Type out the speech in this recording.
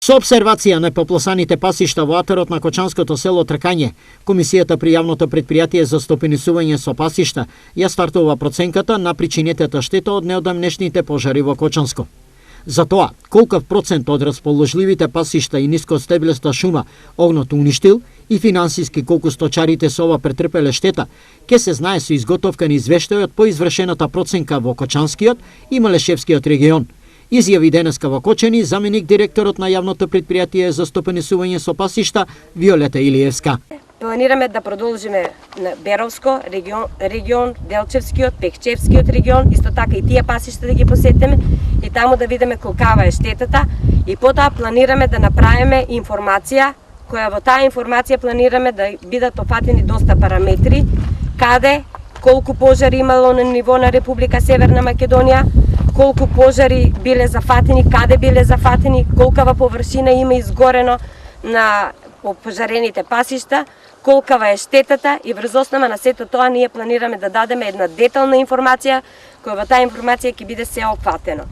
Со обсервација на поплосаните пасишта во атерот на Кочанското село Тркање, Комисијата при јавното предпријатие за стопенисување со пасишта ја стартува проценката на причинетата штета од неодамнешните пожари во Кочанско. За тоа, колкав процент од расположливите пасишта и нискостеблеста шума огнот уништил и финансиски колку сточарите со ова претрпеле штета, ке се знае со изготовка на извештајот по извршената проценка во Кочанскиот и Малешевскиот регион. Изјави денеска во Кочани заменик директорот на јавното предпријатие за стопенисување со пасишта Виолета Илиевска. Планираме да продолжиме на Беровско регион, Делчевскиот, Пехчевскиот регион, исто така и тие пасишта да ги посетиме и таму да видиме колкава е штетата и потоа планираме да направиме информација која во таа информација планираме да бидат опфатени доста параметри, каде, колку пожари имало на ниво на Република Северна Македонија, колку пожари биле зафатени, каде биле зафатени, колкава површина има изгорено на опожарените пасишта, колкава е штетата и врз основа на сето тоа ние планираме да дадеме една детална информација, која во таа информација ќе биде се опфатено.